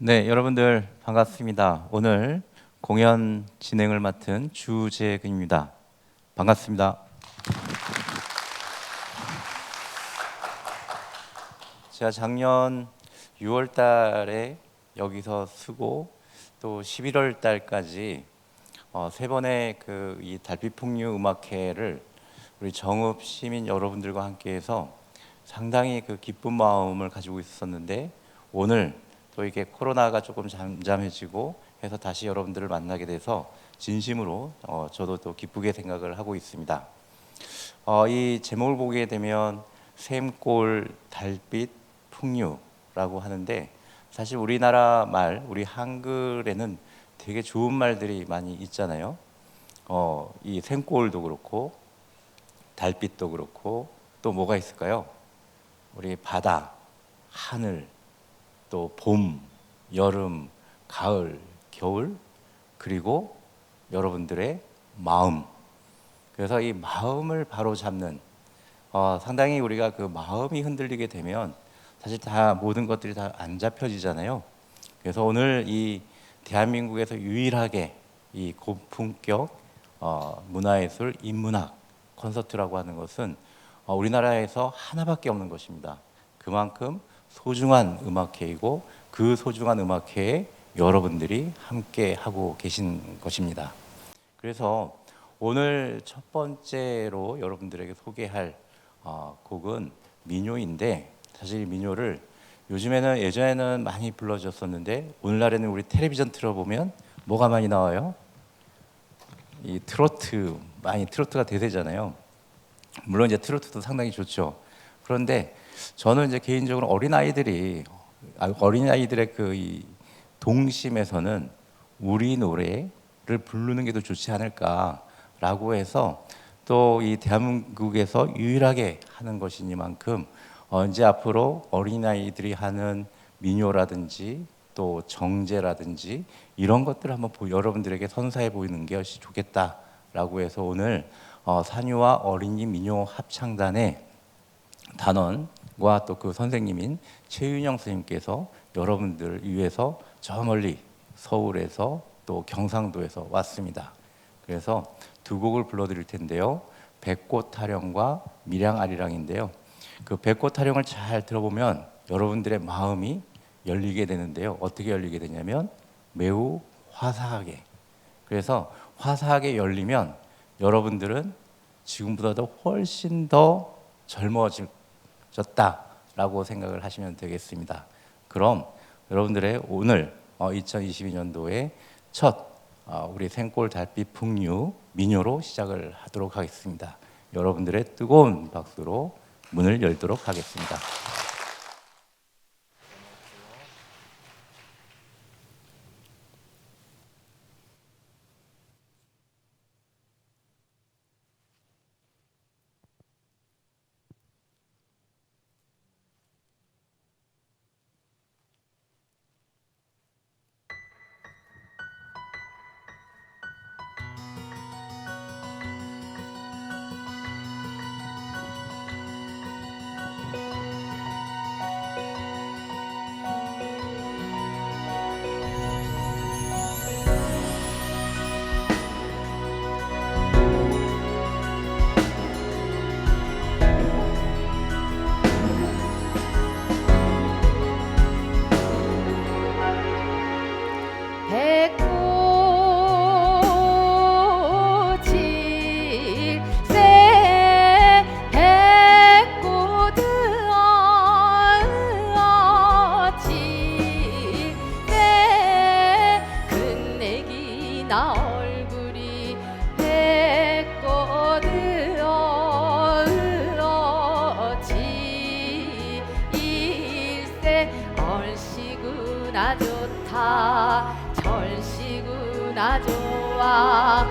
네, 여러분들 반갑습니다. 오늘 공연 진행을 맡은 주재근입니다. 반갑습니다. 제가 작년 6월 달에 여기서 쓰고 또 11월 달까지 세 번의 이 달빛풍류 음악회를 우리 정읍 시민 여러분들과 함께해서 상당히 기쁜 마음을 가지고 있었는데, 오늘 또 이게 코로나가 조금 잠잠해지고 해서 다시 여러분들을 만나게 돼서 진심으로 저도 또 기쁘게 생각을 하고 있습니다. 이 제목을 보게 되면 샘골 달빛 풍류라고 하는데, 사실 우리나라 말, 우리 한글에는 되게 좋은 말들이 많이 있잖아요. 이 샘골도 그렇고 달빛도 그렇고 또 뭐가 있을까요? 우리 바다, 하늘, 또 봄, 여름, 가을, 겨울, 그리고 여러분들의 마음. 그래서 이 마음을 바로 잡는, 상당히 우리가 그 마음이 흔들리게 되면 사실 다 모든 것들이 다 안 잡혀지잖아요. 그래서 오늘 이 대한민국에서 유일하게 이 고품격 문화예술 인문학 콘서트라고 하는 것은 우리나라에서 하나밖에 없는 것입니다. 그만큼 소중한 음악회이고 그 소중한 음악회에 여러분들이 함께 하고 계신 것입니다. 그래서 오늘 첫 번째로 여러분들에게 소개할 곡은 민요인데, 사실 민요를 예전에는 많이 불러줬었는데, 오늘날에는 우리 텔레비전 틀어보면 뭐가 많이 나와요? 이 트로트가 대세잖아요. 물론 이제 트로트도 상당히 좋죠. 그런데 저는 이제 개인적으로 어린아이들의 이 동심에서는 우리 노래를 부르는 게 더 좋지 않을까라고 해서, 또 이 대한민국에서 유일하게 하는 것이니만큼 이제 앞으로 어린아이들이 하는 민요라든지 또 정제라든지 이런 것들을 한번 여러분들에게 선사해 보이는 게 훨씬 좋겠다라고 해서 오늘 산유와 어린이 민요 합창단의 단원과 또 그 선생님인 최윤영 선생님께서 여러분들을 위해서 저 멀리 서울에서 또 경상도에서 왔습니다. 그래서 두 곡을 불러드릴 텐데요. 백꽃 타령과 밀양 아리랑인데요. 그 백꽃 타령을 잘 들어보면 여러분들의 마음이 열리게 되는데요. 어떻게 열리게 되냐면 매우 화사하게. 그래서 화사하게 열리면 여러분들은 지금보다도 훨씬 더 젊어졌다라고 생각을 하시면 되겠습니다. 그럼 여러분들의 오늘 2022년도에 첫 우리 샘골 달빛 풍류 민요로 시작을 하도록 하겠습니다. 여러분들의 뜨거운 박수로 문을 열도록 하겠습니다. 얼씨구나 좋다 절씨구나 좋아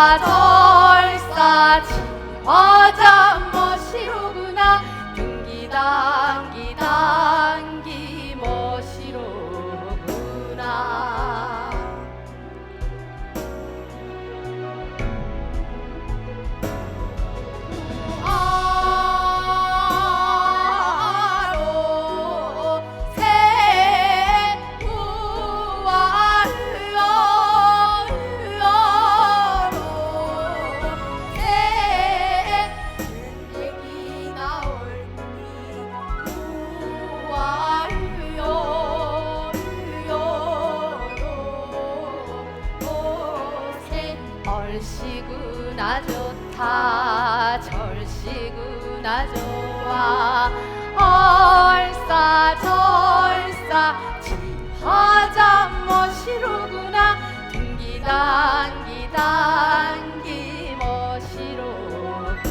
얼싸절싸 진화장 멋이로구나 둥기당기당기 멋이로구나 아로 새 절시구나 좋다 절시구나 좋아 얼싸절싸 지화장 멋이로구나 등기단기단기 멋이로구나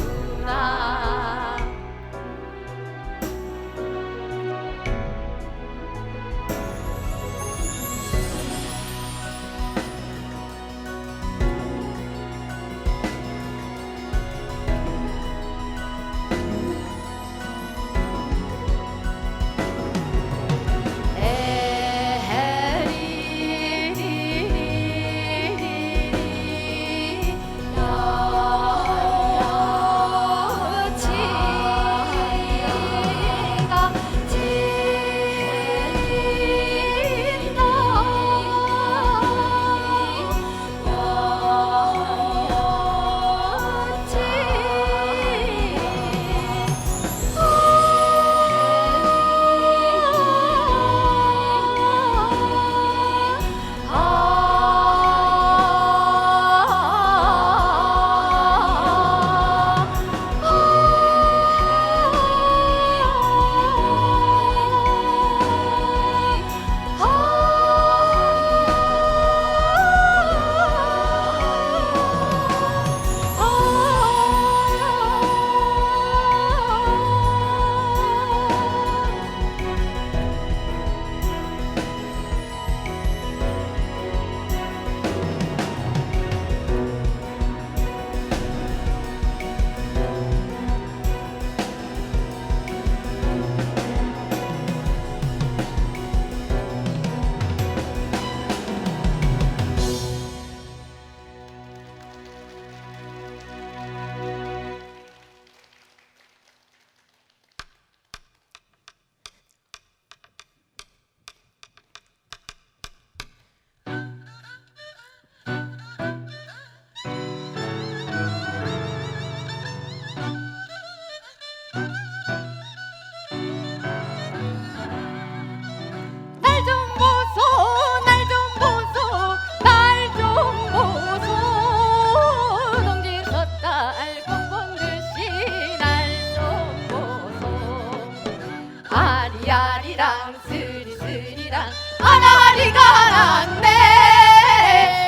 아리아리랑 스리스리랑 아라리가 났네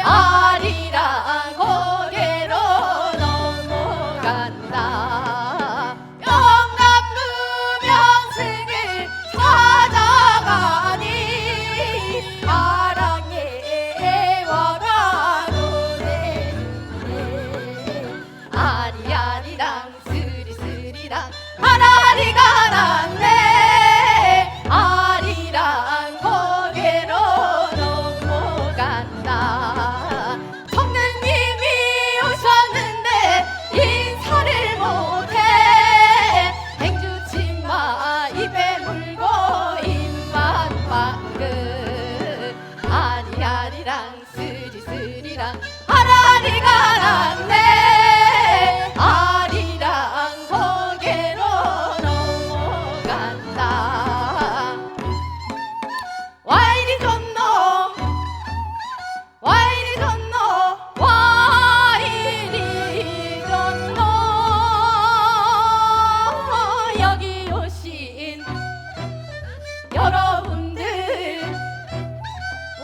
아리랑 고개로 넘어간다 영남루 명승을 찾아가니 아랑의 와라 노래네 아리아리랑 스리스리랑 아라리가 났네 아리랑 고개로 넘어간다 성능님이 오셨는데 인사를 못해 행주치마 입에 물고 입만 방긋 아리아리랑 스리스리랑 아라리가 났네 아리랑 고개로 넘어간다 와이리 건너 와이리 건너 와이리 건너 여기 오신 여러분들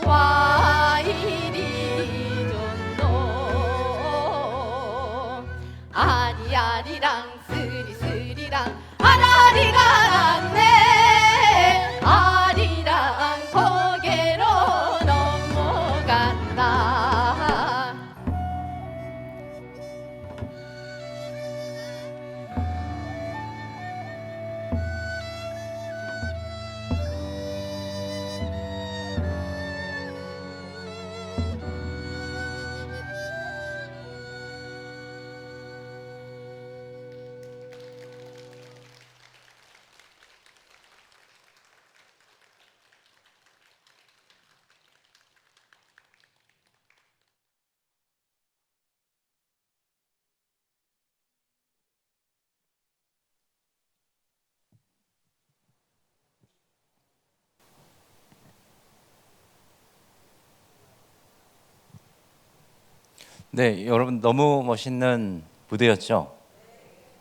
와이리 건너 네, 여러분 너무 멋있는 무대였죠?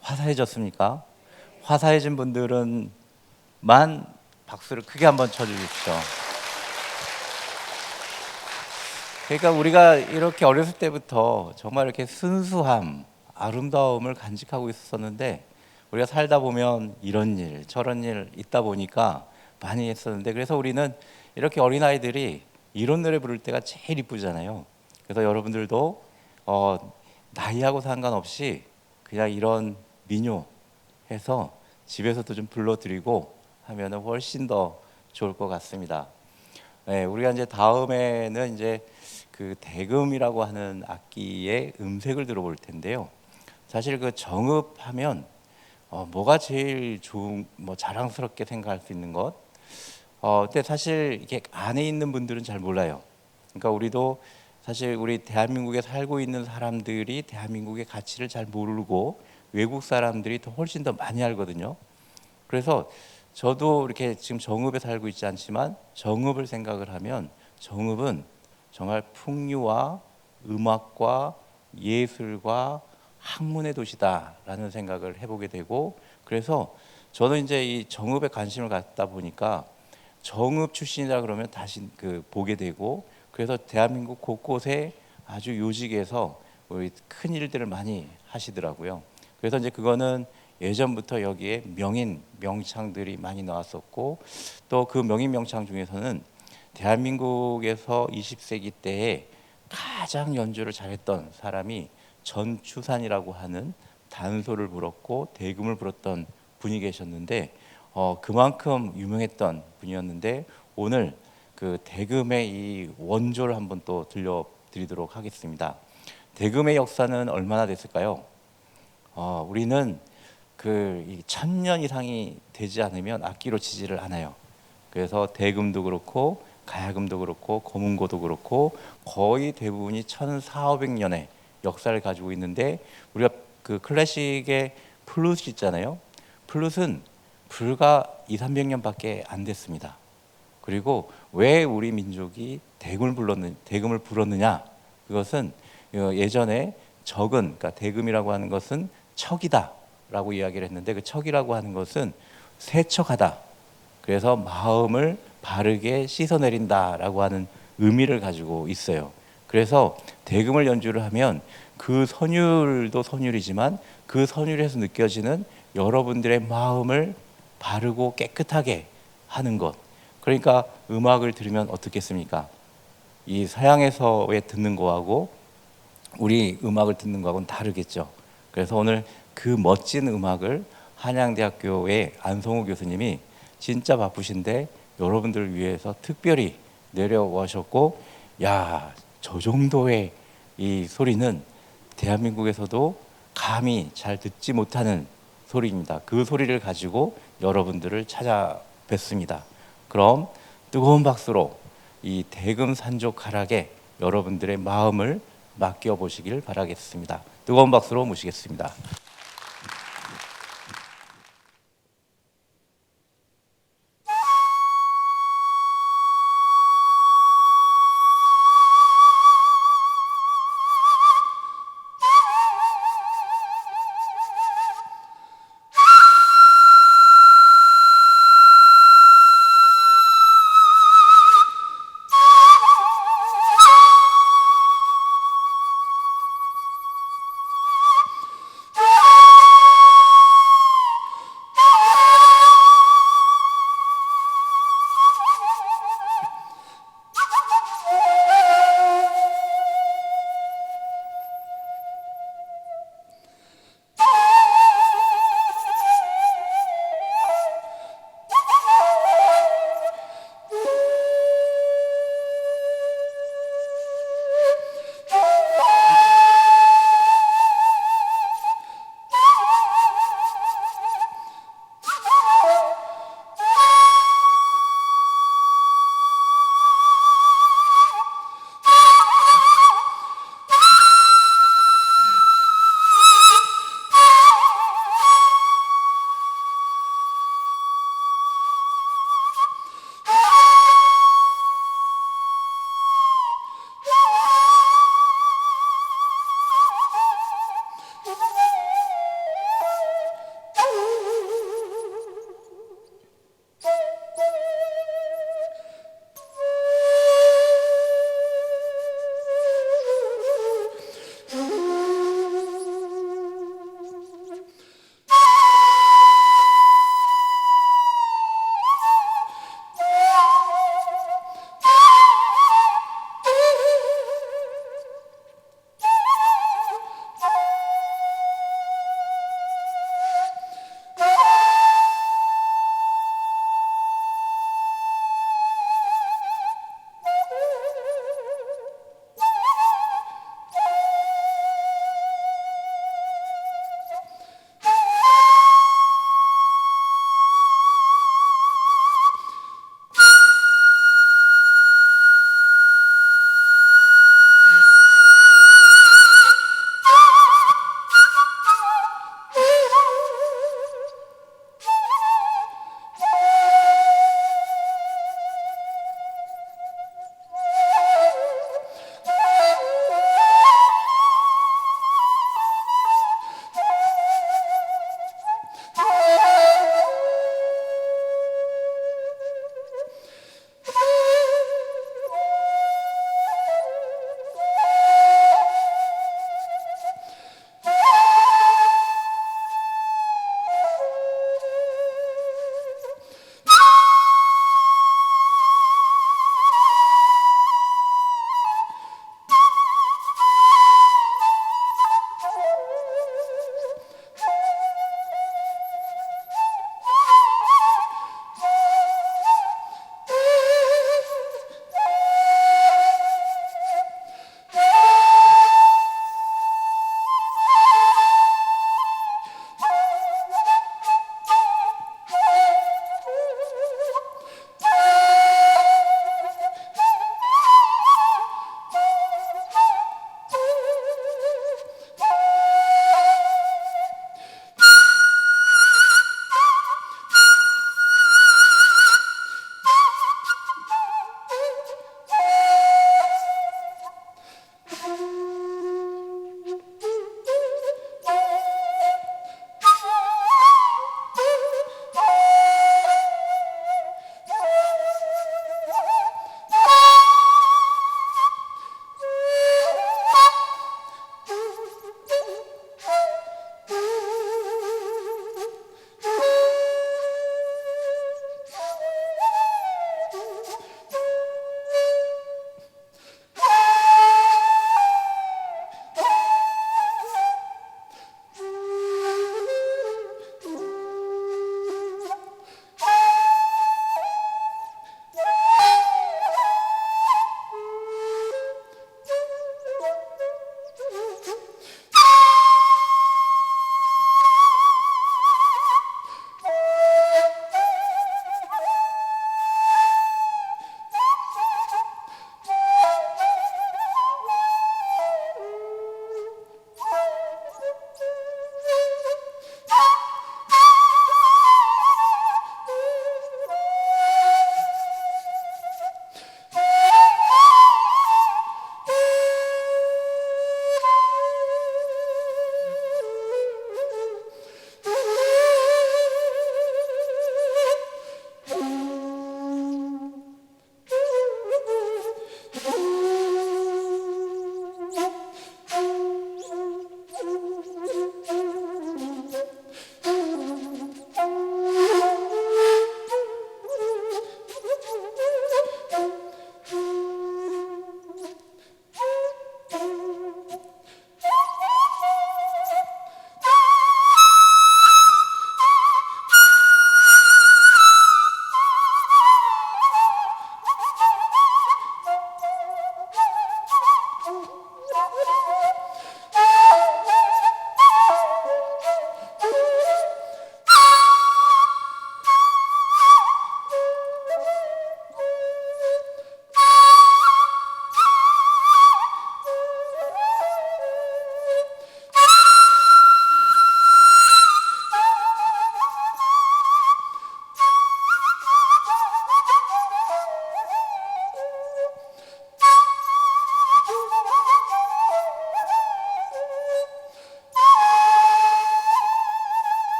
화사해졌습니까? 화사해진 분들은 만 박수를 크게 한번 쳐주십시오. 그러니까 우리가 이렇게 어렸을 때부터 정말 이렇게 순수함, 아름다움을 간직하고 있었는데 우리가 살다 보면 이런 일, 저런 일 있다 보니까 많이 했었는데 그래서 우리는 이렇게 어린아이들이 이런 노래 부를 때가 제일 이쁘잖아요. 그래서 여러분들도 나이하고 상관없이 그냥 이런 민요 해서 집에서도 좀 불러드리고 하면은 훨씬 더 좋을 것 같습니다. 네, 우리가 이제 다음에는 이제 그 대금이라고 하는 악기의 음색을 들어볼 텐데요. 사실 그 정읍하면 뭐가 제일 좋은 뭐 자랑스럽게 생각할 수 있는 것. 근데 사실 이게 안에 있는 분들은 잘 몰라요. 그러니까 우리도 사실 우리 대한민국에 살고 있는 사람들이 대한민국의 가치를 잘 모르고 외국 사람들이 더 훨씬 더 많이 알거든요. 그래서 저도 이렇게 지금 정읍에 살고 있지 않지만 정읍을 생각을 하면 정읍은 정말 풍류와 음악과 예술과 학문의 도시다라는 생각을 해보게 되고 그래서 저는 이제 이 정읍에 관심을 갖다 보니까 정읍 출신이라 그러면 다시 그 보게 되고 그래서 대한민국 곳곳에 아주 요직에서 우리 큰 일들을 많이 하시더라고요. 그래서 이제 그거는 예전부터 여기에 명인 명창들이 많이 나왔었고 또 그 명인 명창 중에서는 대한민국에서 20세기 때에 가장 연주를 잘했던 사람이 전추산이라고 하는 단소를 불었고 대금을 불었던 분이 계셨는데 그만큼 유명했던 분이었는데 오늘 그 대금의 이 원조를 한번 또 들려드리도록 하겠습니다. 대금의 역사는 얼마나 됐을까요? 우리는 그 1000년 이상이 되지 않으면 악기로 치지를 않아요. 그래서 대금도 그렇고 가야금도 그렇고 거문고도 그렇고 거의 대부분이 1400~500년의 역사를 가지고 있는데 우리가 그 클래식의 플룻 있잖아요. 플룻은 불과 200~300년밖에 안 됐습니다. 그리고 왜 우리 민족이 대금을 불었느냐? 그것은 예전에 적은 그러니까 대금이라고 하는 것은 척이다라고 이야기를 했는데 그 척이라고 하는 것은 세척하다. 그래서 마음을 바르게 씻어내린다라고 하는 의미를 가지고 있어요. 그래서 대금을 연주를 하면 그 선율도 선율이지만 그 선율에서 느껴지는 여러분들의 마음을 바르고 깨끗하게 하는 것. 그러니까 음악을 들으면 어떻겠습니까? 이 서양에서의 듣는 거하고 우리 음악을 듣는 거하고는 다르겠죠. 그래서 오늘 그 멋진 음악을 한양대학교의 안성우 교수님이 진짜 바쁘신데 여러분들을 위해서 특별히 내려오셨고 저 정도의 이 소리는 대한민국에서도 감히 잘 듣지 못하는 소리입니다. 그 소리를 가지고 여러분들을 찾아뵙습니다. 그럼 뜨거운 박수로 이 대금 산조가락에 여러분들의 마음을 맡겨보시길 바라겠습니다. 뜨거운 박수로 모시겠습니다.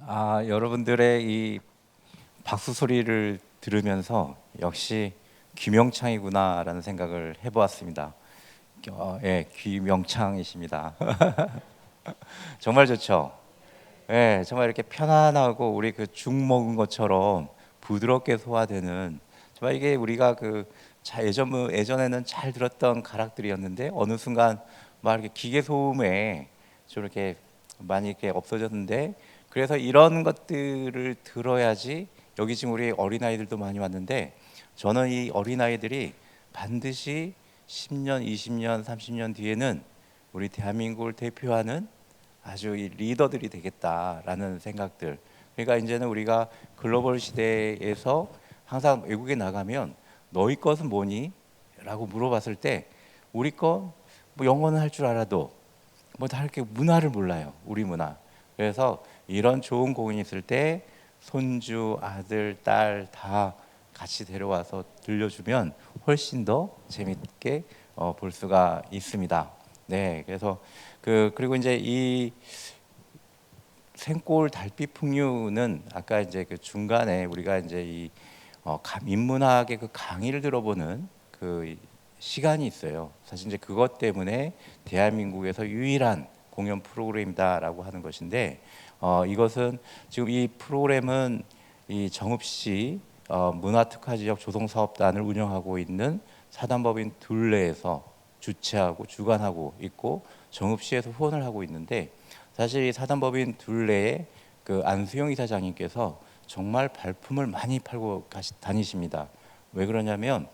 여러분들의 이 박수 소리를 들으면서 역시 귀명창이구나라는 생각을 해보았습니다. 예, 귀명창이십니다. 정말 좋죠. 예, 정말 이렇게 편안하고 우리 그 죽 먹은 것처럼 부드럽게 소화되는 정말 이게 우리가 예전에는 잘 들었던 가락들이었는데 어느 순간 막 이렇게 기계 소음에 좀 이렇게 많이 이렇게 없어졌는데 그래서 이런 것들을 들어야지 여기 지금 우리 어린아이들도 많이 왔는데 저는 이 어린아이들이 반드시 10년, 20년, 30년 뒤에는 우리 대한민국을 대표하는 아주 이 리더들이 되겠다라는 생각들. 그러니까 이제는 우리가 글로벌 시대에서 항상 외국에 나가면 너희 것은 뭐니? 라고 물어봤을 때 우리 거 뭐 영어는 할 줄 알아도 뭐 다 이렇게 문화를 몰라요. 우리 문화. 그래서 이런 좋은 공연이 있을 때 손주, 아들, 딸 다 같이 데려와서 들려주면 훨씬 더 재밌게 볼 수가 있습니다. 네, 그래서 그리고 이제 이 생골 달빛 풍류는 아까 이제 그 중간에 우리가 이제 인문학의 그 강의를 들어보는 그 시간이 있어요. 사실 이제 그것 때문에 대한민국에서 유일한 공연 프로그램이다라고 하는 것인데 이것은 지금 이 프로그램은 이 정읍시 문화특화지역 조성사업단을 운영하고 있는 사단법인 둘레에서 주최하고 주관하고 있고 정읍시에서 후원을 하고 있는데 사실 이 사단법인 둘레의 그 안수영 이사장님께서 정말 발품을 많이 팔고 다니십니다. 왜 그러냐면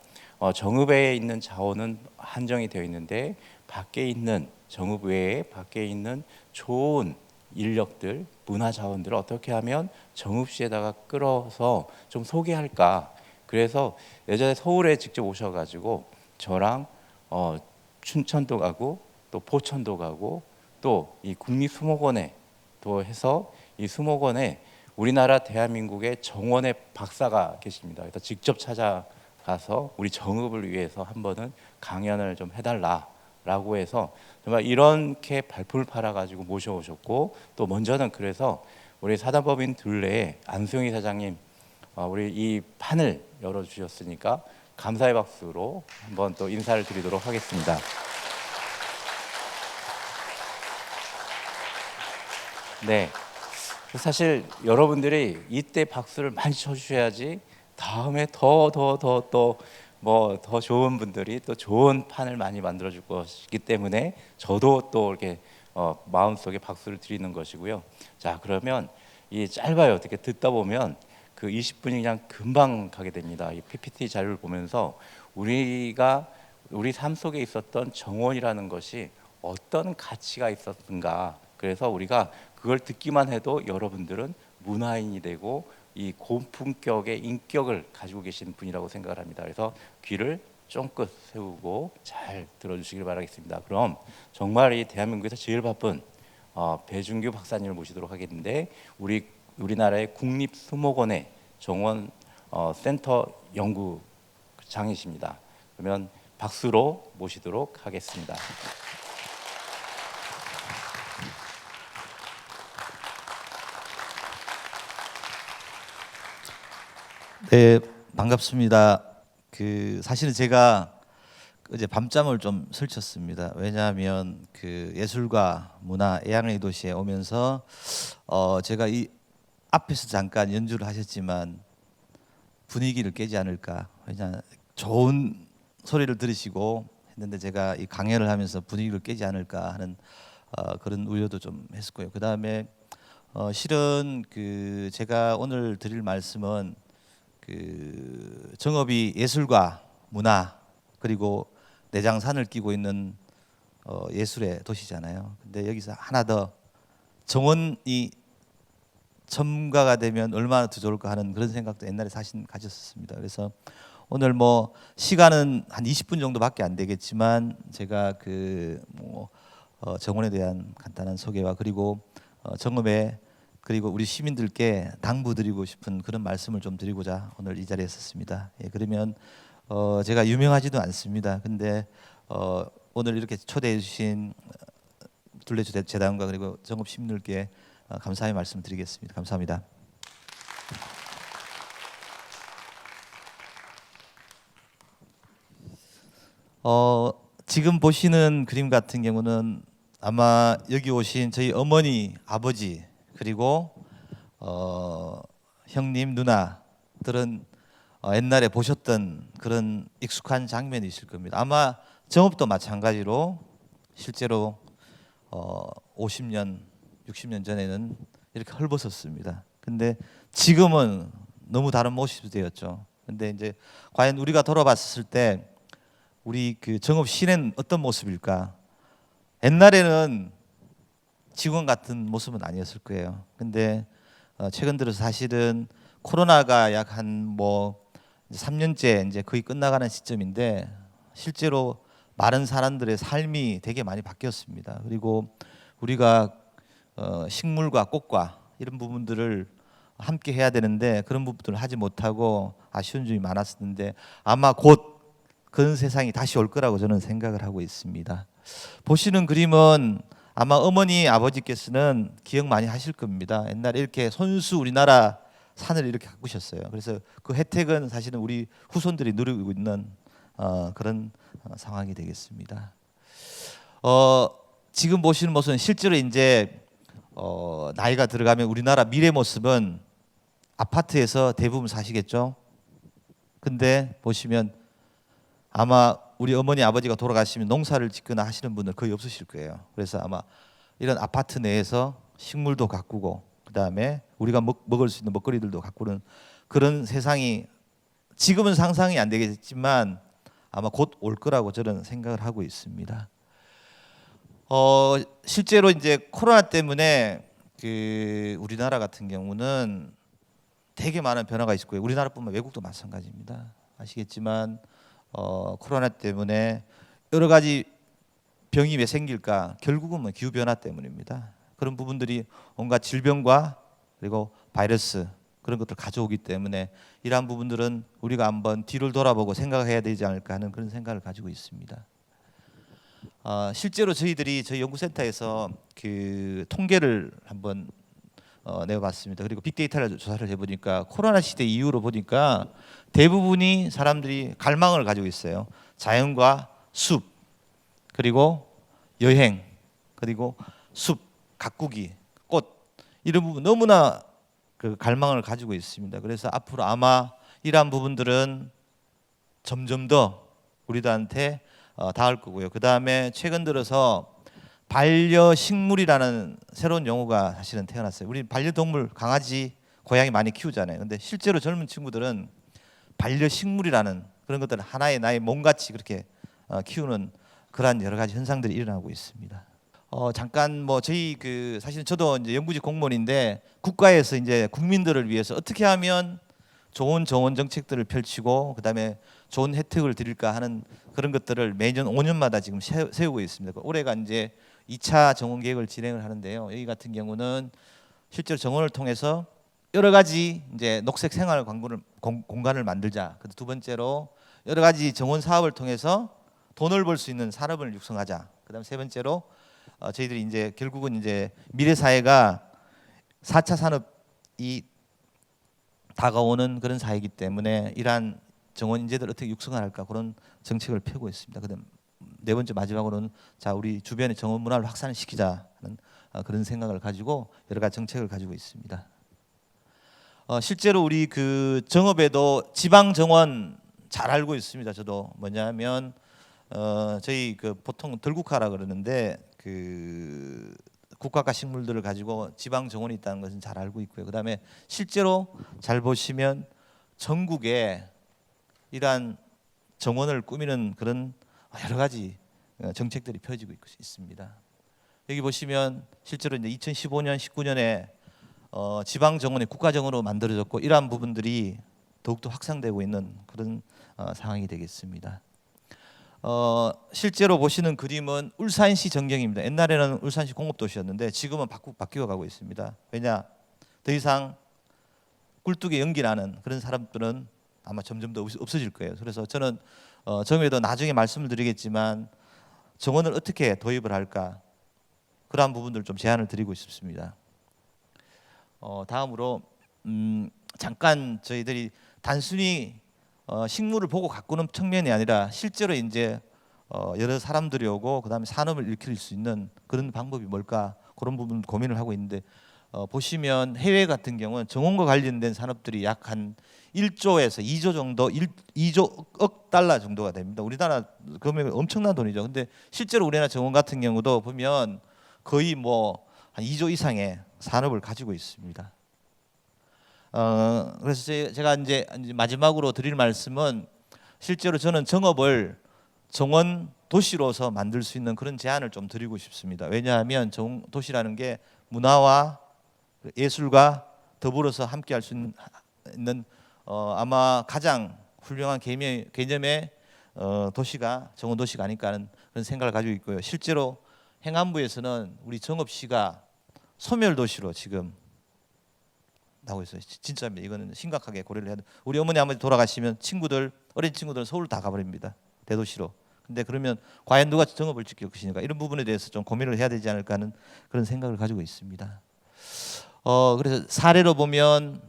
정읍에 있는 자원은 한정이 되어 있는데 밖에 있는 정읍 외에 밖에 있는 좋은 인력들, 문화 자원들을 어떻게 하면 정읍시에다가 끌어서 좀 소개할까? 그래서 예전에 서울에 직접 오셔가지고 저랑 춘천도 가고 또 포천도 가고 또 이 국립수목원에 또 해서 이 수목원에 우리나라 대한민국의 정원의 박사가 계십니다. 그래서 직접 찾아가서 우리 정읍을 위해서 한 번은 강연을 좀 해달라라고 해서 정말 이렇게 발품을 팔아가지고 모셔오셨고 또 먼저는 그래서 우리 사단법인 둘레에 안수영이 사장님 우리 이 판을 열어주셨으니까 감사의 박수로 한번 또 인사를 드리도록 하겠습니다. 네, 사실 여러분들이 이때 박수를 많이 쳐주셔야지 다음에 더 좋은 분들이 또 좋은 판을 많이 만들어 줄 것이기 때문에 저도 또 이렇게 마음속에 박수를 드리는 것이고요. 자, 그러면 이 짧아요. 어떻게 듣다 보면 그 20분이 그냥 금방 가게 됩니다. 이 PPT 자료를 보면서 우리가 우리 삶 속에 있었던 정원이라는 것이 어떤 가치가 있었는가. 그래서 우리가 그걸 듣기만 해도 여러분들은 문화인이 되고 이 고품격의 인격을 가지고 계신 분이라고 생각을 합니다. 그래서 귀를 쫑긋 세우고 잘 들어주시길 바라겠습니다. 그럼 정말 이 대한민국에서 제일 바쁜 배준규 박사님을 모시도록 하겠는데 우리나라의 국립수목원의 정원 센터 연구장이십니다. 그러면 박수로 모시도록 하겠습니다. 네, 반갑습니다. 사실은 제가 어제 밤잠을 좀 설쳤습니다. 왜냐하면 예술과 문화 애양의 도시에 오면서 제가 이 앞에서 잠깐 연주를 하셨지만 분위기를 깨지 않을까. 왜냐 좋은 소리를 들으시고 했는데 제가 이 강연을 하면서 분위기를 깨지 않을까 하는 그런 우려도 좀 했었고요. 그 다음에 실은 제가 오늘 드릴 말씀은 정읍이 예술과 문화 그리고 내장산을 끼고 있는 예술의 도시잖아요. 근데 여기서 하나 더 정원이 첨가가 되면 얼마나 더 좋을까 하는 그런 생각도 옛날에 사실 가졌었습니다. 그래서 오늘 뭐 시간은 한 20분 정도밖에 안 되겠지만 제가 정원에 대한 간단한 소개와 그리고 정읍의 그리고 우리 시민들께 당부드리고 싶은 그런 말씀을 좀 드리고자 오늘 이 자리에 섰습니다. 예, 그러면 제가 유명하지도 않습니다. 근데 오늘 이렇게 초대해 주신 둘레재단과 그리고 정읍 시민들께 감사의 말씀드리겠습니다. 감사합니다. 지금 보시는 그림 같은 경우는 아마 여기 오신 저희 어머니, 아버지 그리고 형님, 누나들은 옛날에 보셨던 그런 익숙한 장면이실 겁니다. 아마 정읍도 마찬가지로 실제로 50년, 60년 전에는 이렇게 헐벗었습니다. 근데 지금은 너무 다른 모습이 되었죠. 근데 이제 과연 우리가 돌아봤을 때 우리 그 정읍 시내는 어떤 모습일까? 옛날에는 지금 같은 모습은 아니었을 거예요. 근데 최근 들어서 사실은 코로나가 약 한 뭐 3년째 이제 거의 끝나가는 시점인데 실제로 많은 사람들의 삶이 되게 많이 바뀌었습니다. 그리고 우리가 식물과 꽃과 이런 부분들을 함께 해야 되는데 그런 부분들을 하지 못하고 아쉬운 점이 많았었는데 아마 곧 그런 세상이 다시 올 거라고 저는 생각을 하고 있습니다. 보시는 그림은 아마 어머니 아버지께서는 기억 많이 하실 겁니다. 옛날에 이렇게 손수 우리나라 산을 이렇게 가꾸셨어요. 그래서 그 혜택은 사실은 우리 후손들이 누리고 있는 그런 상황이 되겠습니다. 지금 보시는 모습은 실제로 이제 나이가 들어가면 우리나라 미래 모습은 아파트에서 대부분 사시겠죠. 근데 보시면 아마 우리 어머니 아버지가 돌아가시면 농사를 짓거나 하시는 분들 거의 없으실 거예요. 그래서 아마 이런 아파트 내에서 식물도 가꾸고 그다음에 우리가 먹을 수 있는 먹거리들도 가꾸는 그런 세상이 지금은 상상이 안 되겠지만 아마 곧 올 거라고 저는 생각을 하고 있습니다. 실제로 이제 코로나 때문에 그 우리나라 같은 경우는 되게 많은 변화가 있을 거예요. 우리나라뿐만 외국도 마찬가지입니다. 아시겠지만 코로나 때문에 여러 가지 병이 왜 생길까? 결국은 뭐 기후 변화 때문입니다. 그런 부분들이 온갖 질병과 그리고 바이러스 그런 것들 가져오기 때문에 이러한 부분들은 우리가 한번 뒤를 돌아보고 생각해야 되지 않을까 하는 그런 생각을 가지고 있습니다. 실제로 저희 연구센터에서 그 통계를 한번 내봤습니다. 그리고 빅데이터를 조사를 해보니까 코로나 시대 이후로 보니까 대부분이 사람들이 갈망을 가지고 있어요. 자연과 숲 그리고 여행 그리고 숲 가꾸기 꽃 이런 부분 너무나 그 갈망을 가지고 있습니다. 그래서 앞으로 아마 이러한 부분들은 점점 더 우리들한테 닿을 거고요. 그 다음에 최근 들어서 반려식물이라는 새로운 용어가 사실은 태어났어요. 우리 반려동물 강아지, 고양이 많이 키우잖아요. 근데 실제로 젊은 친구들은 반려식물이라는 그런 것들을 하나의 나의 몸같이 그렇게 키우는 그러한 여러 가지 현상들이 일어나고 있습니다. 잠깐 뭐 저희 그 사실 저도 이제 연구직 공무원인데 국가에서 이제 국민들을 위해서 어떻게 하면 좋은 정원 정책들을 펼치고 그다음에 좋은 혜택을 드릴까 하는 그런 것들을 매년 5년마다 지금 세우고 있습니다. 올해가 이제 2차 정원 계획을 진행을 하는데요. 여기 같은 경우는 실제로 정원을 통해서 여러 가지 이제 녹색 생활 공간을 만들자. 두 번째로 여러 가지 정원 사업을 통해서 돈을 벌 수 있는 산업을 육성하자. 그다음 세 번째로 저희들이 이제 결국은 이제 미래 사회가 4차 산업이 다가오는 그런 사회이기 때문에 이러한 정원 인재들 어떻게 육성할까 그런 정책을 펴고 있습니다. 그다음 네 번째 마지막으로는 자 우리 주변의 정원 문화를 확산시키자 하는 그런 생각을 가지고 여러 가지 정책을 가지고 있습니다. 실제로 우리 그 정읍에도 지방 정원 잘 알고 있습니다. 저도 뭐냐면 저희 그 보통 들국화라 그러는데 그 국화과 식물들을 가지고 지방 정원이 있다는 것은 잘 알고 있고요. 그다음에 실제로 잘 보시면 전국에 이러한 정원을 꾸미는 그런 여러 가지 정책들이 펴지고 있습니다. 여기 보시면 실제로 이제 2015년, 19년에 지방 정원이 국가 정원으로 만들어졌고 이러한 부분들이 더욱더 확산되고 있는 그런 상황이 되겠습니다. 실제로 보시는 그림은 울산시 전경입니다. 옛날에는 울산시 공업도시였는데 지금은 바뀌어 가고 있습니다. 왜냐? 더 이상 꿀뚝에 연기 나는 그런 사람들은 아마 점점 더 없어질 거예요. 그래서 저는 정에도 나중에 말씀을 드리겠지만 정원을 어떻게 도입을 할까 그러한 부분들 좀 제안을 드리고 싶습니다. 다음으로 잠깐 저희들이 단순히 식물을 보고 가꾸는 측면이 아니라 실제로 이제 여러 사람들이 오고 그다음에 산업을 일으킬 수 있는 그런 방법이 뭘까 그런 부분 고민을 하고 있는데 보시면 해외 같은 경우는 정원과 관련된 산업들이 약 한 1조에서 2조 정도 2조억 달러 정도가 됩니다. 우리나라 금액은 엄청난 돈이죠. 근데 실제로 우리나라 정원 같은 경우도 보면 거의 뭐 한 2조 이상의 산업을 가지고 있습니다. 그래서 제가 이제 마지막으로 드릴 말씀은 실제로 저는 정업을 정원 도시로서 만들 수 있는 그런 제안을 좀 드리고 싶습니다. 왜냐하면 정원 도시라는 게 문화와 예술과 더불어서 함께 할 수 있는 아마 가장 훌륭한 개념의 도시가 정원 도시가 아닐까 하는 그런 생각을 가지고 있고요. 실제로 행안부에서는 우리 정읍시가 소멸 도시로 지금 나오고 있어요. 진짜입니다. 이거는 심각하게 고려를 해야 돼. 우리 어머니 아버지 돌아가시면 어린 친구들은 서울 다 가버립니다. 대도시로. 근데 그러면 과연 누가 정업을 지킬 것인가 이런 부분에 대해서 좀 고민을 해야 되지 않을까 하는 그런 생각을 가지고 있습니다. 그래서 사례로 보면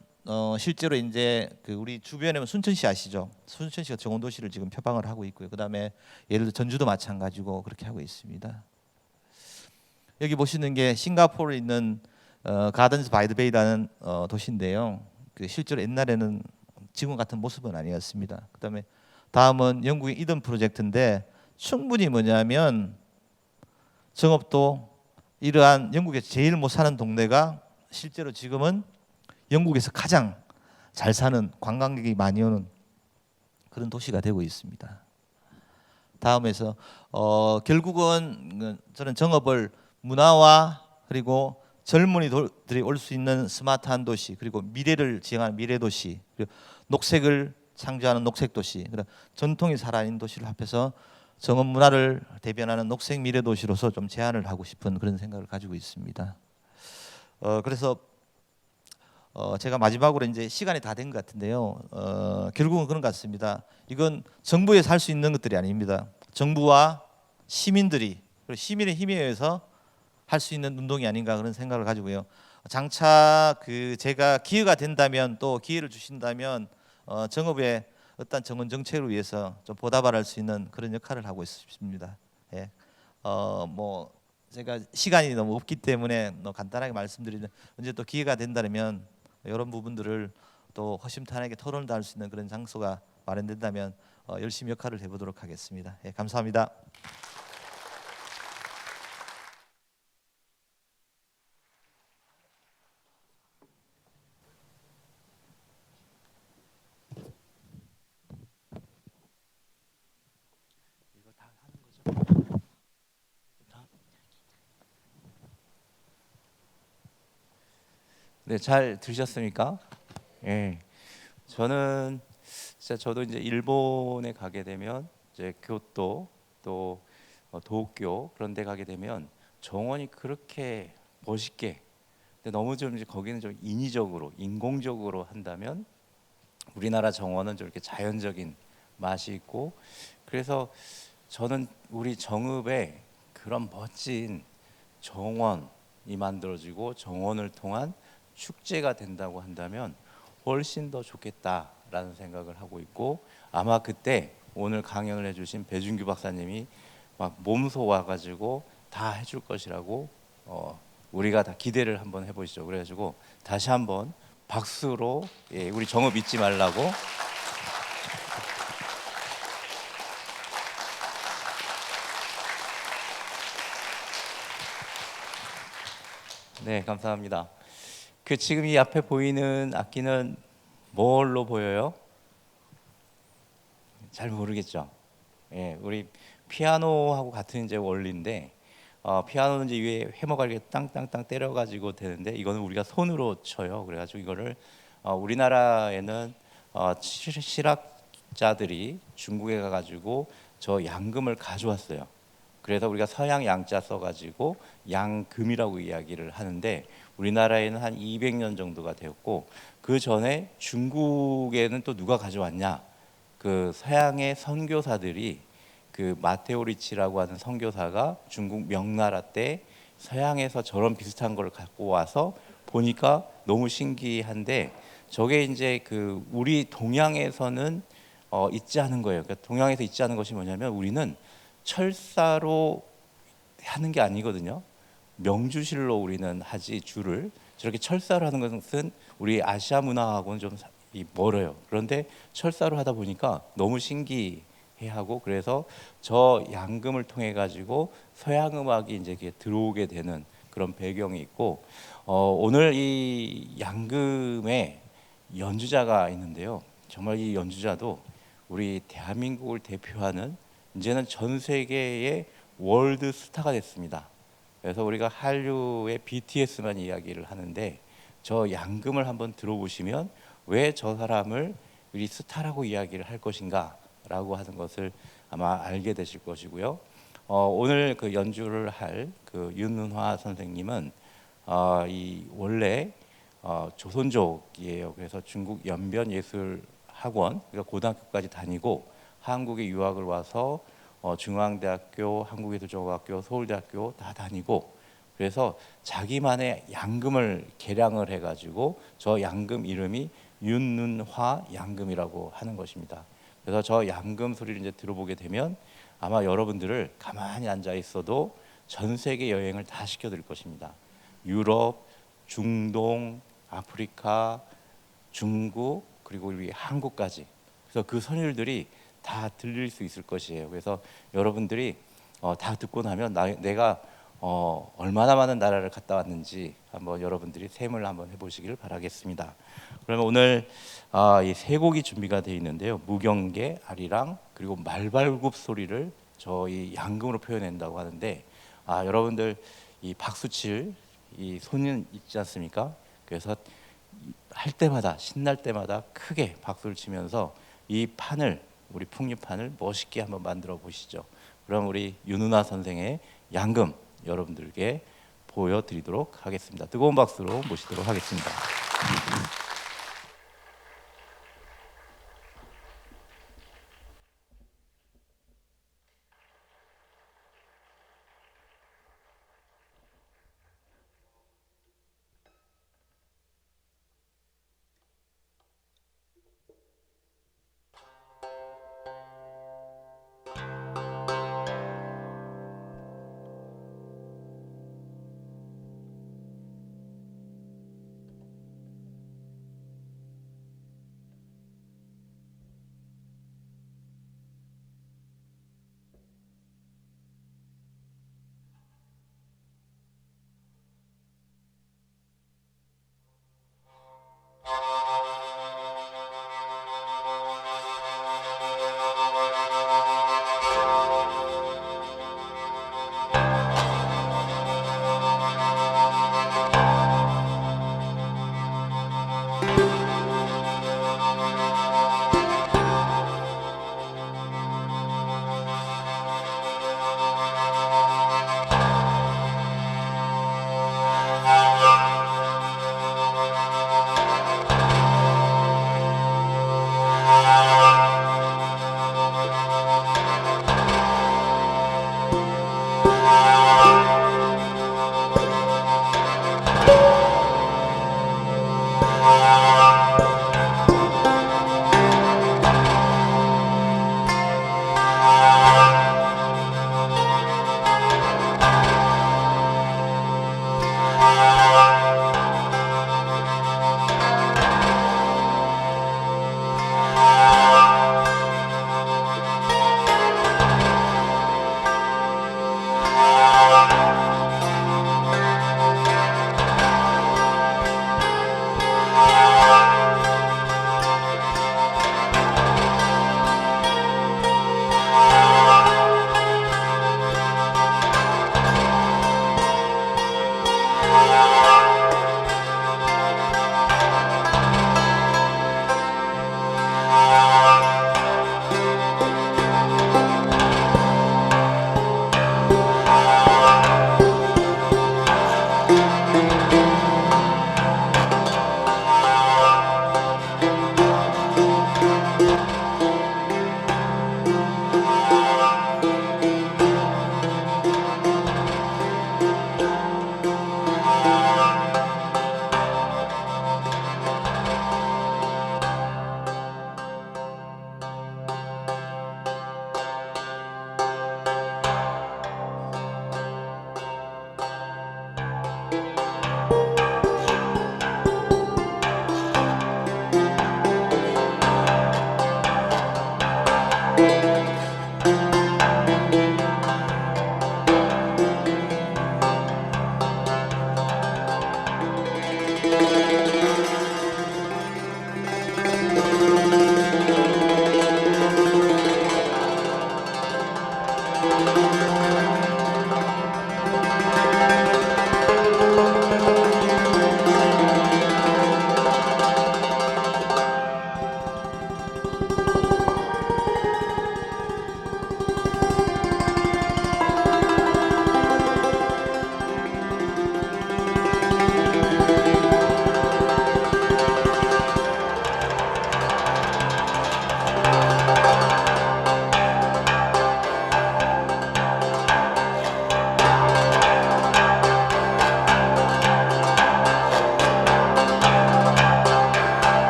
실제로 이제 그 우리 주변에 순천시 아시죠? 순천시가 정원도시를 지금 표방을 하고 있고요. 그다음에 예를 들어 전주도 마찬가지고 그렇게 하고 있습니다. 여기 보시는 게 싱가포르에 있는 가든스 바이 더 베이라는 도시인데요. 그 실제로 옛날에는 지금 같은 모습은 아니었습니다. 그다음에 다음은 영국의 이든 프로젝트인데 충분히 뭐냐면 정업도 이러한 영국에서 제일 못 사는 동네가 실제로 지금은 영국에서 가장 잘 사는 관광객이 많이 오는 그런 도시가 되고 있습니다. 다음에서 결국은 저는 정업을 문화와 그리고 젊은이들이 올 수 있는 스마트한 도시 그리고 미래를 지향하는 미래 도시 그리고 녹색을 창조하는 녹색 도시 그리고 전통이 살아있는 도시를 합해서 정원 문화를 대변하는 녹색 미래 도시로서 좀 제안을 하고 싶은 그런 생각을 가지고 있습니다. 그래서 제가 마지막으로 이제 시간이 다 된 것 같은데요. 결국은 그런 것 같습니다. 이건 정부에서 할 수 있는 것들이 아닙니다. 정부와 시민들이 그리고 시민의 힘에 의해서 할 수 있는 운동이 아닌가 그런 생각을 가지고요. 장차 제가 기회가 된다면 또 기회를 주신다면 정업의 어떤 정원 정책을 위해서 좀 보답할 수 있는 그런 역할을 하고 있습니다. 예. 뭐 제가 시간이 너무 없기 때문에 간단하게 말씀드리는 언제 또 기회가 된다면 이런 부분들을 또 허심탄회하게 토론도 할 수 있는 그런 장소가 마련된다면 열심히 역할을 해보도록 하겠습니다. 예, 감사합니다. 네, 잘 들으셨습니까? 예. 저도 이제 일본에 가게 되면 이제 교토 또 도쿄 그런 데 가게 되면 정원이 그렇게 멋있게 근데 너무 좀 이제 거기는 좀 인위적으로 인공적으로 한다면 우리나라 정원은 좀 이렇게 자연적인 맛이 있고 그래서 저는 우리 정읍에 그런 멋진 정원이 만들어지고 정원을 통한 축제가 된다고 한다면 훨씬 더 좋겠다라는 생각을 하고 있고 아마 그때 오늘 강연을 해주신 배준규 박사님이 막 몸소 와가지고 다 해줄 것이라고 우리가 다 기대를 한번 해보시죠. 그래가지고 다시 한번 박수로 우리 정읍 잊지 말라고. 네, 감사합니다. 지금 이 앞에 보이는 악기는 뭘로 보여요? 잘 모르겠죠. 예, 우리 피아노하고 같은 이제 원리인데 피아노는 이제 위에 해머가 이렇게 땅땅땅 때려가지고 되는데 이거는 우리가 손으로 쳐요. 그래가지고 이거를 우리나라에는 실학자들이 중국에 가가지고 저 양금을 가져왔어요. 그래서 우리가 서양 양자 써가지고 양금이라고 이야기를 하는데 우리나라에는 한 200년 정도가 되었고 그 전에 중국에는 또 누가 가져왔냐? 그 서양의 선교사들이 그 마테오 리치라고 하는 선교사가 중국 명나라 때 서양에서 저런 비슷한 걸 갖고 와서 보니까 너무 신기한데 저게 이제 그 우리 동양에서는 있지 않은 거예요. 그러니까 동양에서 있지 않은 것이 뭐냐면 우리는 철사로 하는 게 아니거든요. 명주실로 우리는 하지 줄을 저렇게 철사로 하는 것은 우리 아시아 문화하고는 좀 멀어요. 그런데 철사로 하다 보니까 너무 신기해하고 그래서 저 양금을 통해 가지고 서양 음악이 이제 이렇게 들어오게 되는 그런 배경이 있고 오늘 이 양금의 연주자가 있는데요. 정말 이 연주자도 우리 대한민국을 대표하는 이제는 전 세계의 월드 스타가 됐습니다. 그래서 우리가 한류의 BTS만 이야기를 하는데 저 양금을 한번 들어보시면 왜 저 사람을 우리 스타라고 이야기를 할 것인가라고 하는 것을 아마 알게 되실 것이고요. 오늘 그 연주를 할 그 윤은화 선생님은 이 원래 조선족이에요. 그래서 중국 연변예술학원 그러니까 고등학교까지 다니고 한국에 유학을 와서 중앙대학교, 한국예술정보학교, 서울대학교 다 다니고 그래서 자기만의 양금을 개량을 해가지고 저 양금 이름이 윤눈화 양금이라고 하는 것입니다. 그래서 저 양금 소리를 이제 들어보게 되면 아마 여러분들을 가만히 앉아 있어도 전 세계 여행을 다 시켜드릴 것입니다. 유럽, 중동, 아프리카, 중국 그리고 우리 한국까지. 그래서 그 선율들이 다 들릴 수 있을 것이에요. 그래서 여러분들이 다 듣고 나면 내가 얼마나 많은 나라를 갔다 왔는지 한번 여러분들이 셈을 한번 해보시기를 바라겠습니다. 그러면 오늘 이 세 곡이 준비가 되어 있는데요. 무경계, 아리랑 그리고 말발굽 소리를 저희 양금으로 표현한다고 하는데 여러분들 이 박수칠 이 손은 있지 않습니까? 그래서 할 때마다 신날 때마다 크게 박수를 치면서 이 판을 우리 풍류판을 멋있게 한번 만들어 보시죠. 그럼 우리 윤은아 선생의 양금 여러분들께 보여드리도록 하겠습니다. 뜨거운 박수로 모시도록 하겠습니다.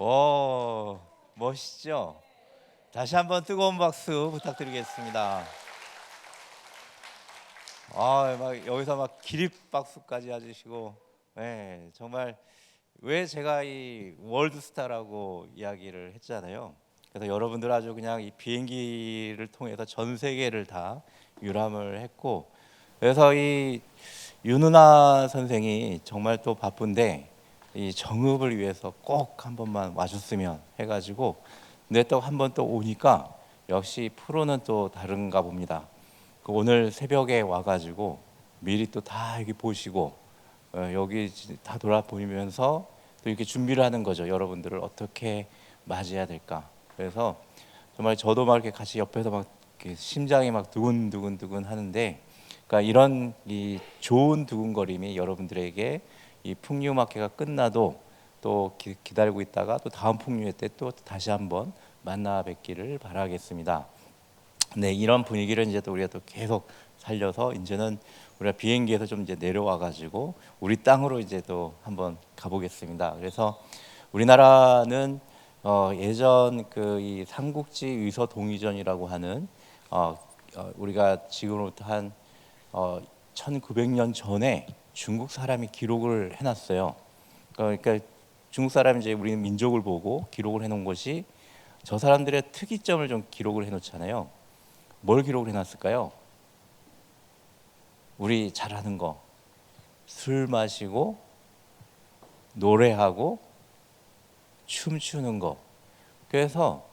오, 멋있죠? 다시 한번 뜨거운 박수 부탁드리겠습니다. 막 여기서 막 기립 박수까지 해주시고, 네, 정말 왜 제가 이 월드스타라고 이야기를 했잖아요. 그래서 여러분들 아주 그냥 이 비행기를 통해서 전 세계를 다 유람을 했고, 그래서 이 윤은아 선생이 정말 또 바쁜데 이 정읍을 위해서 꼭 한 번만 와줬으면 해가지고, 근데 또 한 번 또 오니까 역시 프로는 또 다른가 봅니다. 오늘 새벽에 와가지고 미리 또 다 여기 보시고 여기 다 돌아보면서 또 이렇게 준비를 하는 거죠. 여러분들을 어떻게 맞이해야 될까. 그래서 정말 저도 막 이렇게 같이 옆에서 막 이렇게 심장이 막 두근두근 하는데, 그러니까 이런 이 좋은 두근거림이 여러분들에게 이 풍류음악회가 끝나도 또 기다리고 있다가 또 다음 풍류회 때 또 다시 한번 만나 뵙기를 바라겠습니다. 네, 이런 분위기를 이제 또 우리가 또 계속 살려서 이제는 우리가 비행기에서 좀 이제 내려와 가지고 우리 땅으로 이제 또 한번 가보겠습니다. 그래서 우리나라는 예전 그 이 삼국지 의서 동의전이라고 하는 우리가 지금으로부터 한 1900년 전에 중국 사람이 기록을 해놨어요. 그러니까 중국 사람이 이제 우리 민족을 보고 기록을 해놓은 것이 저 사람들의 특이점을 좀 기록을 해놓잖아요. 뭘 기록을 해놨을까요? 우리 잘하는 거, 술 마시고 노래하고 춤추는 거. 그래서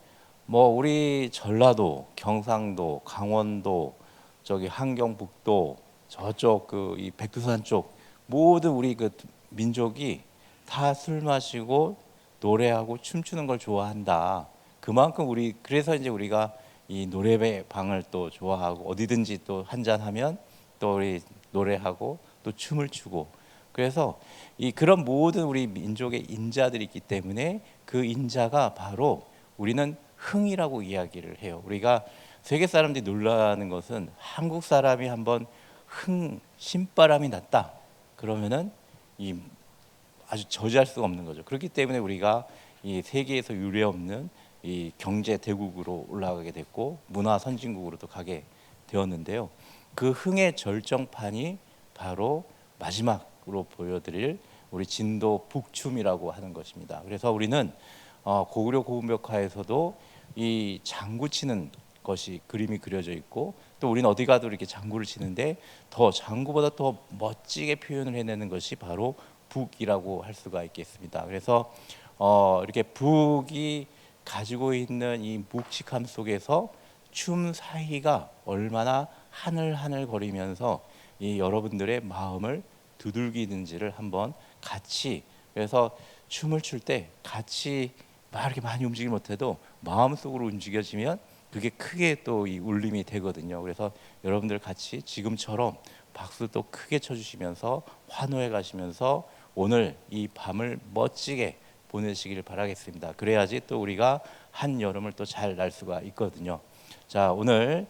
뭐 우리 전라도, 경상도, 강원도, 저기 함경북도, 저쪽 그 이 백두산 쪽 모든 우리 그 민족이 다 술 마시고 노래하고 춤추는 걸 좋아한다. 그만큼 우리 그래서 이제 우리가 이 노래방을 또 좋아하고 어디든지 또 한잔 하면 또 우리 노래하고 또 춤을 추고, 그래서 이 그런 모든 우리 민족의 인자들이 있기 때문에 그 인자가 바로 우리는 흥이라고 이야기를 해요. 우리가 세계 사람들이 놀라는 것은 한국 사람이 한번 신바람이 났다 그러면은 이 아주 저지할 수가 없는 거죠. 그렇기 때문에 우리가 이 세계에서 유례없는 이 경제 대국으로 올라가게 됐고 문화 선진국으로도 가게 되었는데요. 그 흥의 절정판이 바로 마지막으로 보여드릴 우리 진도 북춤이라고 하는 것입니다. 그래서 우리는 고구려 고음벽화에서도 이 장구 치는 것이 그림이 그려져 있고, 또 우리는 어디 가도 이렇게 장구를 치는데 더 장구보다 더 멋지게 표현을 해내는 것이 바로 북이라고 할 수가 있겠습니다. 그래서 이렇게 북이 가지고 있는 이 묵직함 속에서 춤 사이가 얼마나 하늘하늘 거리면서 이 여러분들의 마음을 두들기는지를 한번 같이, 그래서 춤을 출 때 같이 막 이렇게 많이 움직이지 못해도 마음속으로 움직여지면 그게 크게 또 이 울림이 되거든요. 그래서 여러분들 같이 지금처럼 박수 또 크게 쳐주시면서 환호해 가시면서 오늘 이 밤을 멋지게 보내시길 바라겠습니다. 그래야지 또 우리가 한 여름을 또 잘 날 수가 있거든요. 자, 오늘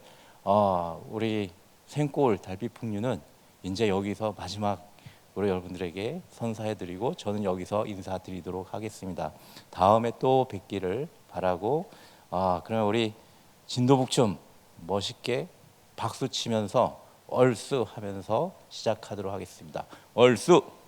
우리 생골 달빛풍류는 이제 여기서 마지막으로 여러분들에게 선사해드리고 저는 여기서 인사드리도록 하겠습니다. 다음에 또 뵙기를 바라고, 그러면 우리 진도북춤 멋있게 박수 치면서 얼쑤 하면서 시작하도록 하겠습니다. 얼쑤.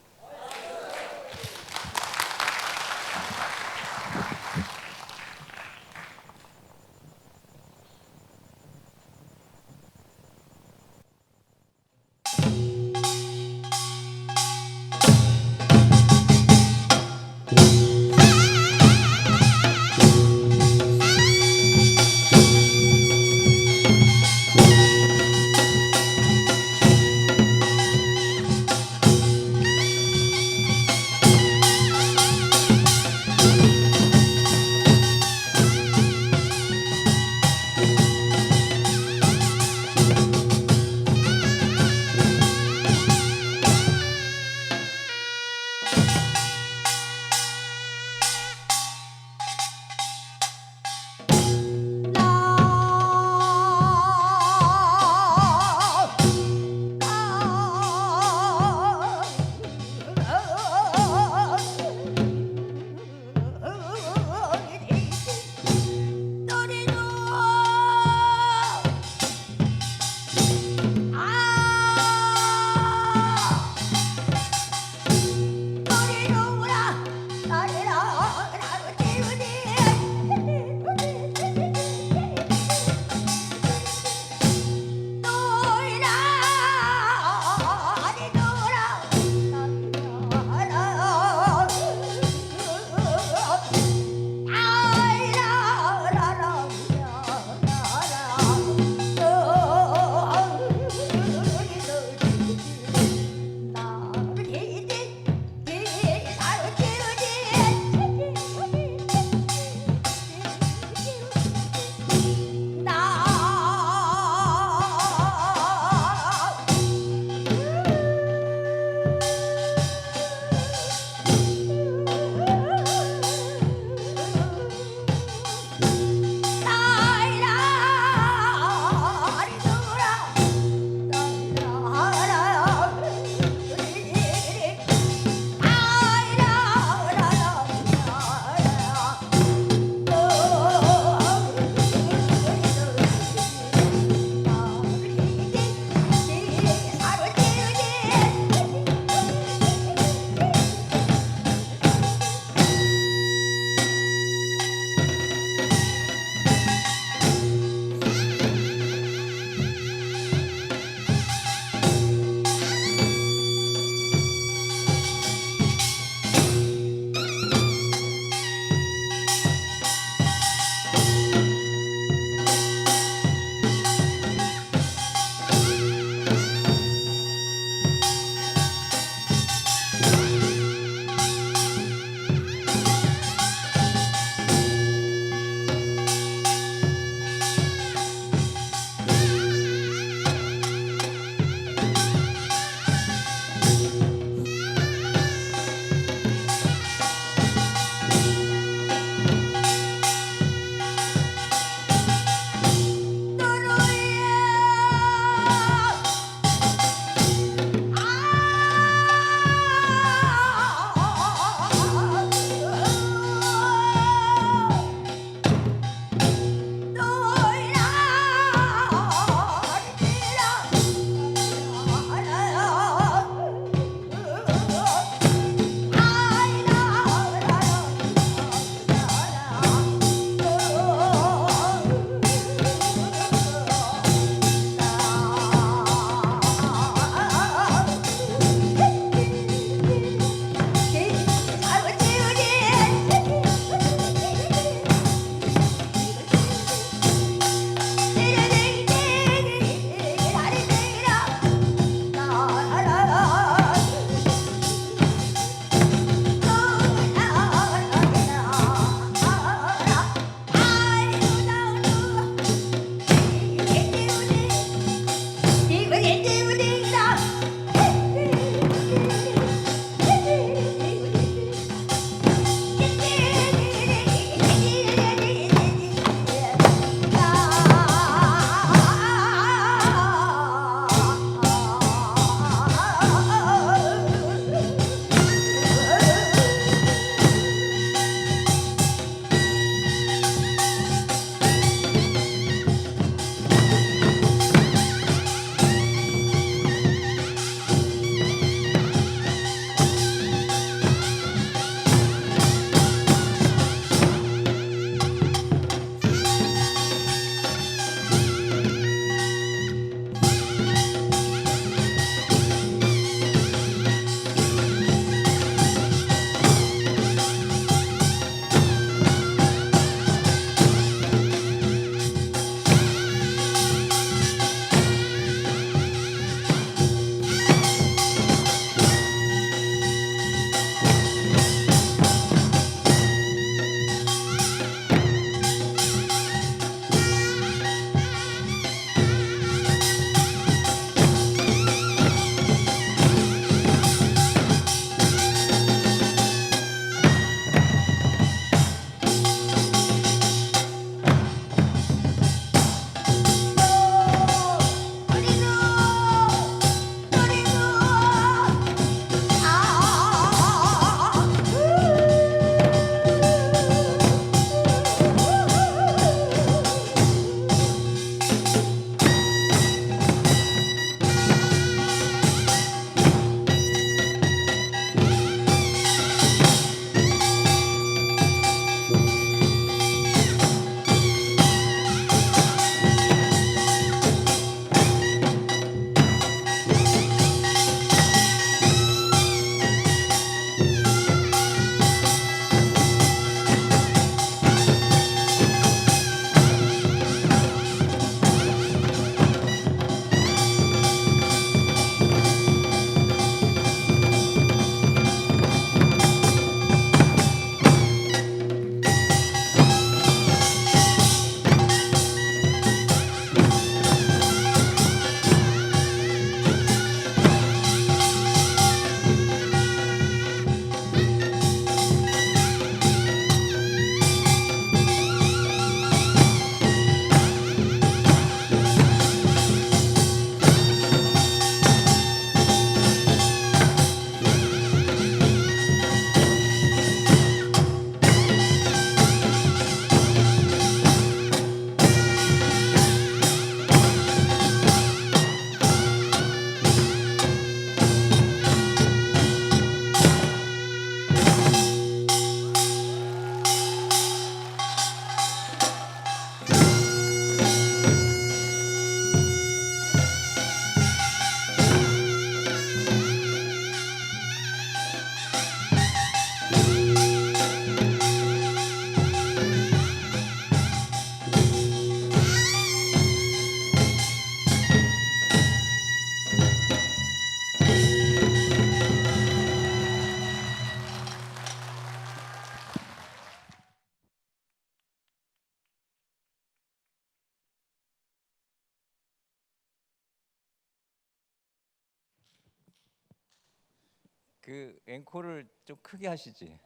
그 앵콜을 좀 크게 하시지.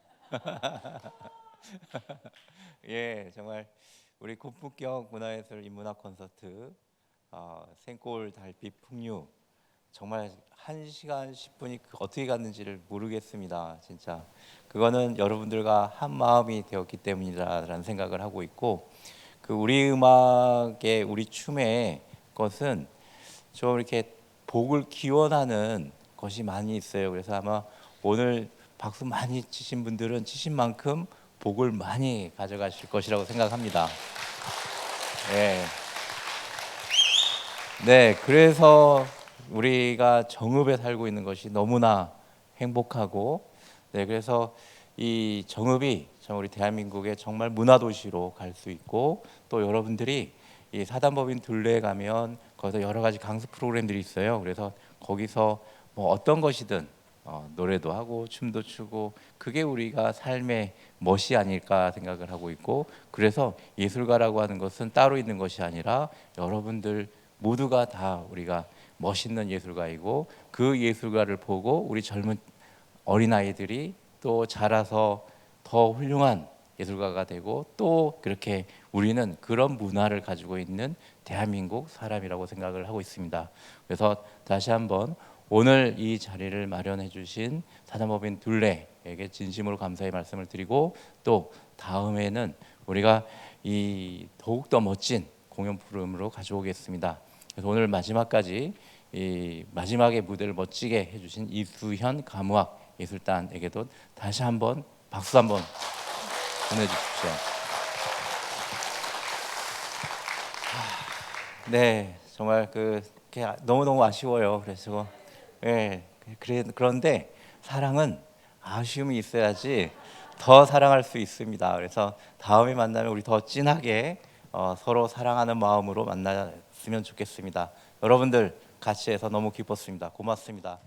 예, 정말 우리 고품격 문화예술 인문학 콘서트 생골 달빛 풍류 정말 1시간 10분이 어떻게 갔는지를 모르겠습니다. 진짜 그거는 여러분들과 한 마음이 되었기 때문이라는 생각을 하고 있고 그 우리 음악의 우리 춤의 것은 좀 이렇게 복을 기원하는 것이 많이 있어요. 그래서 아마 오늘 박수 많이 치신 분들은 치신 만큼 복을 많이 가져가실 것이라고 생각합니다. 네. 네, 그래서 우리가 정읍에 살고 있는 것이 너무나 행복하고, 네, 그래서 이 정읍이 우리 대한민국의 정말 문화 도시로 갈 수 있고, 또 여러분들이 이 사단법인 둘레에 가면 거기서 여러 가지 강습 프로그램들이 있어요. 그래서 거기서 뭐 어떤 것이든 노래도 하고 춤도 추고 그게 우리가 삶의 멋이 아닐까 생각을 하고 있고, 그래서 예술가라고 하는 것은 따로 있는 것이 아니라 여러분들 모두가 다 우리가 멋있는 예술가이고 그 예술가를 보고 우리 젊은 어린아이들이 또 자라서 더 훌륭한 예술가가 되고 또 그렇게 우리는 그런 문화를 가지고 있는 대한민국 사람이라고 생각을 하고 있습니다. 그래서 다시 한번 오늘 이 자리를 마련해 주신 사단법인 둘레에게 진심으로 감사의 말씀을 드리고 또 다음에는 우리가 이 더욱더 멋진 공연 프로그램으로 가져오겠습니다. 그래서 오늘 마지막까지 이 마지막에 무대를 멋지게 해주신 이수현 가무학 예술단에게도 다시 한번 박수 한번 보내주십시오. 네, 정말 너무 아쉬워요. 그래서 그런데 사랑은 아쉬움이 있어야지 더 사랑할 수 있습니다. 그래서 다음에 만나면 우리 더 진하게 서로 사랑하는 마음으로 만났으면 좋겠습니다. 여러분들 같이 해서 너무 기뻤습니다. 고맙습니다.